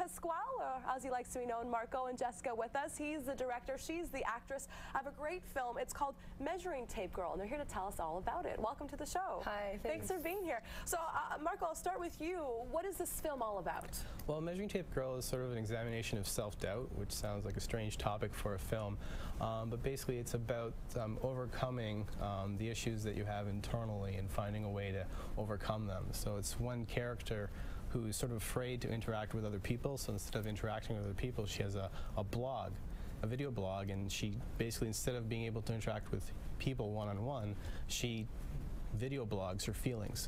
Pasquale, or as he likes to be known, Marco, and Jessica with us. He's the director, she's the actress of a great film. It's called Measuring Tape Girl, and they're here to tell us all about it. Welcome to the show. Hi, thanks for being here. So, Marco, I'll start with you. What is this film all about? Well, Measuring Tape Girl is sort of an examination of self-doubt, which sounds like a strange topic for a film. But basically, it's about overcoming the issues that you have internally and finding a way to overcome them. So it's one character who's sort of afraid to interact with other people, so instead of interacting with other people, she has a blog, a video blog, and she basically, instead of being able to interact with people one-on-one, she video blogs her feelings.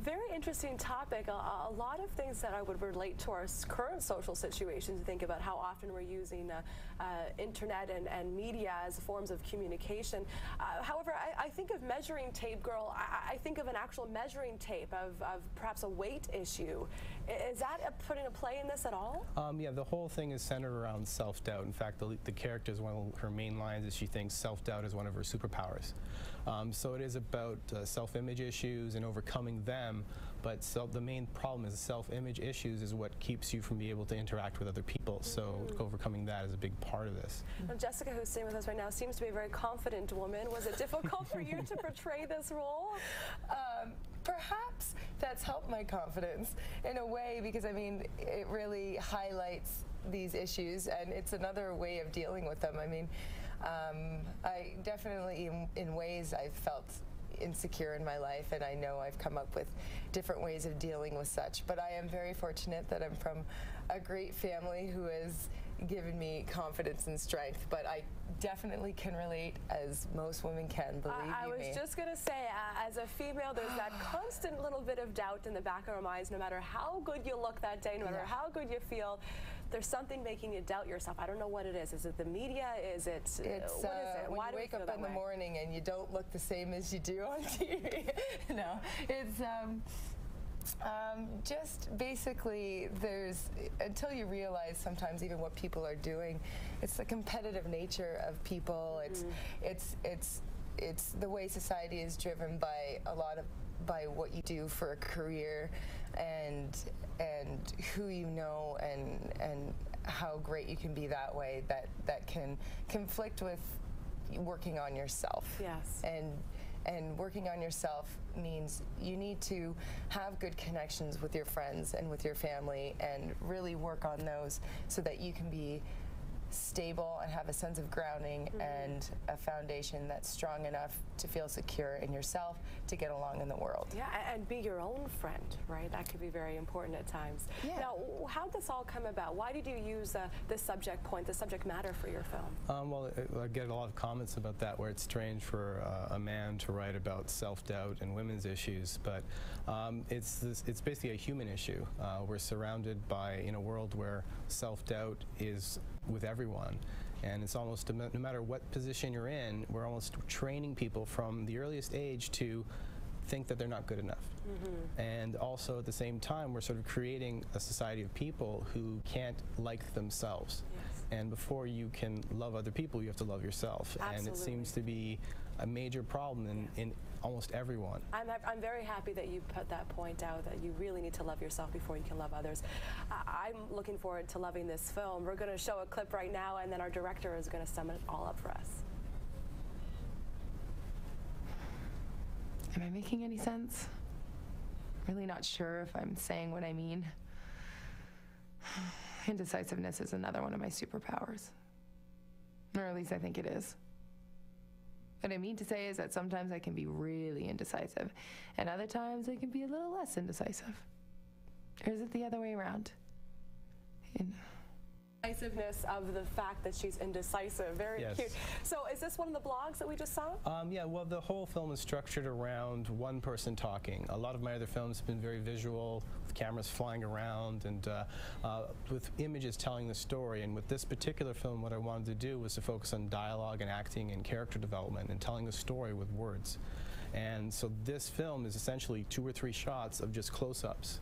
Very interesting topic. A lot of things that I would relate to our current social situations. Think about how often we're using internet and media as forms of communication. However, I think of Measuring Tape Girl, I think of an actual measuring tape of perhaps a weight issue. Is that putting a play in this at all? Yeah, the whole thing is centered around self-doubt. In fact, the character's one of her main lines is she thinks self-doubt is one of her superpowers. So it is about self-image issues and overcoming them, but the main problem is self-image issues is what keeps you from being able to interact with other people. So overcoming that is a big part of this. Now, Jessica, who's sitting with us right now, seems to be a very confident woman. Was it difficult for you to portray this role? Perhaps that's helped my confidence in a way, because I mean, it really highlights these issues, and it's another way of dealing with them. I mean, I definitely, in ways, I've felt insecure in my life, and I know I've come up with different ways of dealing with such, but I am very fortunate that I'm from a great family who has given me confidence and strength. But I definitely can relate, as most women can, believe me. I was just going to say, as a female, there's that constant little bit of doubt in the back of our minds. No matter how good you look that day, no matter how good you feel, there's something making you doubt yourself. I don't know what it is. Is it the media? Is it, what is it? When you wake up in the morning and you don't look the same as you do on TV. No, it's just basically, until you realize sometimes even what people are doing, it's the competitive nature of people. It's the way society is driven by by what you do for a career, and who you know, and how great you can be that way, that can conflict with working on yourself. Yes. And working on yourself means you need to have good connections with your friends and with your family, and really work on those so that you can be stable and have a sense of grounding and a foundation that's strong enough to feel secure in yourself to get along in the world. Yeah, and be your own friend, right? That could be very important at times. Yeah. Now, how did this all come about? Why did you use this subject matter for your film? Well, I get a lot of comments about that, where it's strange for a man to write about self-doubt and women's issues, but it's basically a human issue. We're surrounded by, in a world where self-doubt is with everyone, and it's almost, no matter what position you're in, we're almost training people from the earliest age to think that they're not good enough. And also at the same time, we're sort of creating a society of people who can't like themselves. And before you can love other people, you have to love yourself. Absolutely. And it seems to be a major problem in almost everyone. I'm very happy that you put that point out, that you really need to love yourself before you can love others. I'm looking forward to loving this film. We're going to show a clip right now, and then our director is going to sum it all up for us. Am I making any sense? Really not sure if I'm saying what I mean. Indecisiveness is another one of my superpowers. Or at least I think it is. What I mean to say is that sometimes I can be really indecisive, and other times I can be a little less indecisive. Or is it the other way around? Indecisiveness of the fact that she's indecisive. Very cute. So is this one of the blogs that we just saw? Yeah, well, the whole film is structured around one person talking. A lot of my other films have been very visual, with cameras flying around and with images telling the story. And with this particular film, what I wanted to do was to focus on dialogue and acting and character development and telling the story with words. And so this film is essentially 2 or 3 shots of just close-ups.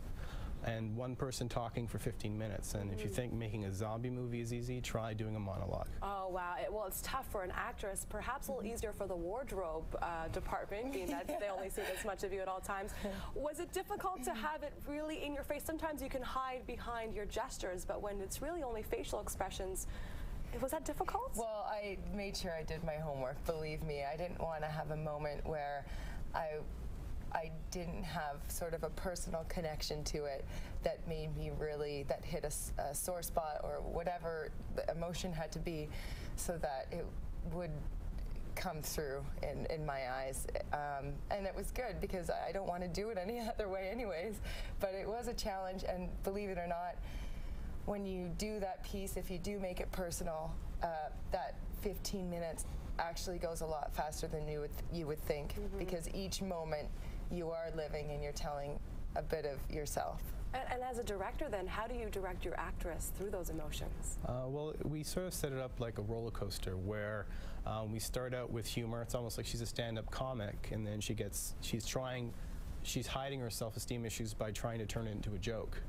and one person talking for 15 minutes. And if you think making a zombie movie is easy, try doing a monologue. Oh, wow. Well, it's tough for an actress, perhaps a little easier for the wardrobe department, being that they only see this much of you at all times. Was it difficult to have it really in your face? Sometimes you can hide behind your gestures, but when it's really only facial expressions, was that difficult? Well, I made sure I did my homework, believe me. I didn't want to have a moment where I didn't have sort of a personal connection to it that made me really, that hit a sore spot or whatever the emotion had to be, so that it would come through in my eyes. And it was good, because I don't want to do it any other way anyways, but it was a challenge. And believe it or not, when you do that piece, if you do make it personal, that 15 minutes actually goes a lot faster than you would think, because each moment you are living and you're telling a bit of yourself. And as a director then, how do you direct your actress through those emotions? Well, we sort of set it up like a roller coaster, where we start out with humor. It's almost like she's a stand-up comic, and then she's hiding her self-esteem issues by trying to turn it into a joke.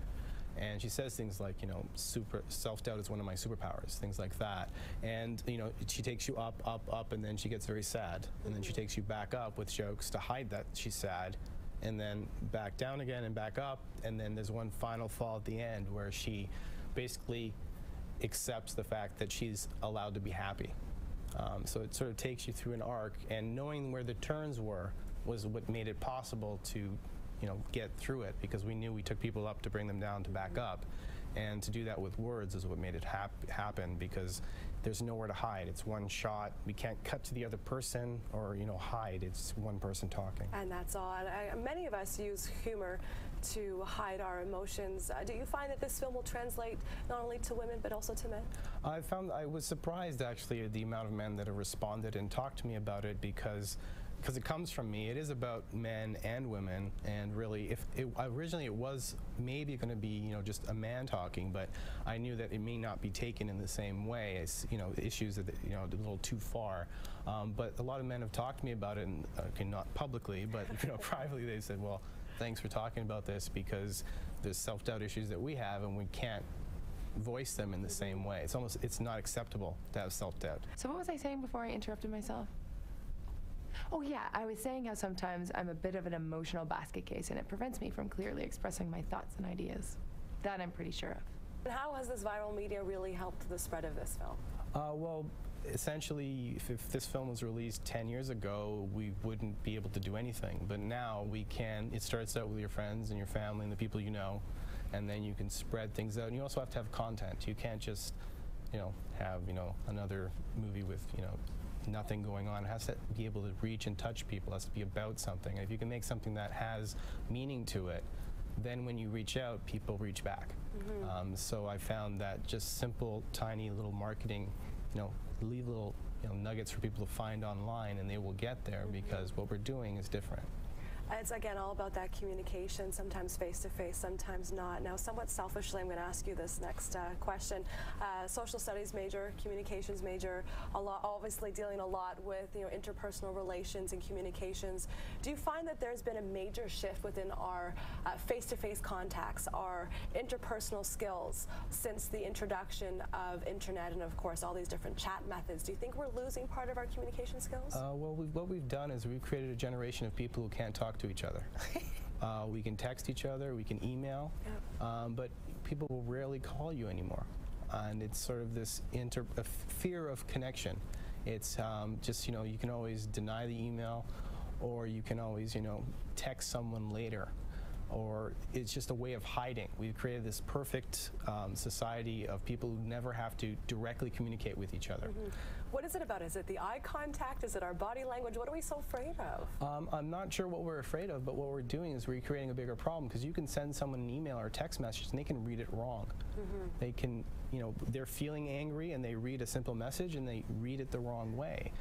And she says things like, you know, self-doubt is one of my superpowers, things like that. And, you know, she takes you up, up, up, and then she gets very sad. And then she takes you back up with jokes to hide that she's sad, and then back down again and back up. And then there's one final fall at the end where she basically accepts the fact that she's allowed to be happy. So it sort of takes you through an arc, and knowing where the turns were was what made it possible to, you know, get through it, because we knew we took people up to bring them down to back up. And to do that with words is what made it happen, because there's nowhere to hide. It's one shot. We can't cut to the other person or, you know, hide. It's one person talking. And that's all. And many of us use humor to hide our emotions. Do you find that this film will translate not only to women but also to men? I was surprised, actually, at the amount of men that have responded and talked to me about it, because it comes from me. It is about men and women, and really, originally it was maybe going to be, you know, just a man talking, but I knew that it may not be taken in the same way as, you know, issues that, you know, a little too far. But a lot of men have talked to me about it, and okay, not publicly, but, you know, privately, they said, well, thanks for talking about this, because there's self-doubt issues that we have, and we can't voice them in the same way. It's not acceptable to have self-doubt. So what was I saying before I interrupted myself? Oh yeah, I was saying how sometimes I'm a bit of an emotional basket case, and it prevents me from clearly expressing my thoughts and ideas. That I'm pretty sure of. And how has this viral media really helped the spread of this film? Well, essentially, if this film was released 10 years ago, we wouldn't be able to do anything. But now we can. It starts out with your friends and your family and the people you know, and then you can spread things out. And you also have to have content. You can't just, you know, have, you know, another movie with, you know, nothing going on. It has to be able to reach and touch people. It has to be about something. And if you can make something that has meaning to it, then when you reach out, people reach back. So I found that just simple, tiny little marketing, you know, leave little, you know, nuggets for people to find online, and they will get there, because what we're doing is different. It's, again, all about that communication, sometimes face-to-face, sometimes not. Now, somewhat selfishly, I'm going to ask you this next question. Social studies major, communications major, obviously dealing a lot with, you know, interpersonal relations and communications. Do you find that there's been a major shift within our face-to-face contacts, our interpersonal skills, since the introduction of internet and, of course, all these different chat methods? Do you think we're losing part of our communication skills? Well, what we've done is we've created a generation of people who can't talk to each other. We can text each other, we can email, but people will rarely call you anymore. And it's sort of this fear of connection. It's just, you know, you can always deny the email, or you can always, you know, text someone later. Or it's just a way of hiding. We've created this perfect society of people who never have to directly communicate with each other. What is it about? Is it the eye contact? Is it our body language? What are we so afraid of? I'm not sure what we're afraid of, but what we're doing is we're creating a bigger problem, because you can send someone an email or a text message and they can read it wrong. They can, you know, they're feeling angry and they read a simple message and they read it the wrong way.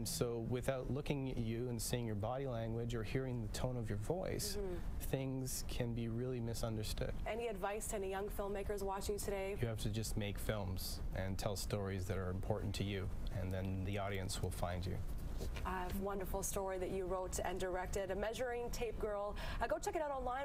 So without looking at you and seeing your body language or hearing the tone of your voice, things can be really misunderstood. Any advice to any young filmmakers watching today? You have to just make films and tell stories that are important to you, and then the audience will find you. A wonderful story that you wrote and directed, A Measuring Tape Girl. Go check it out online.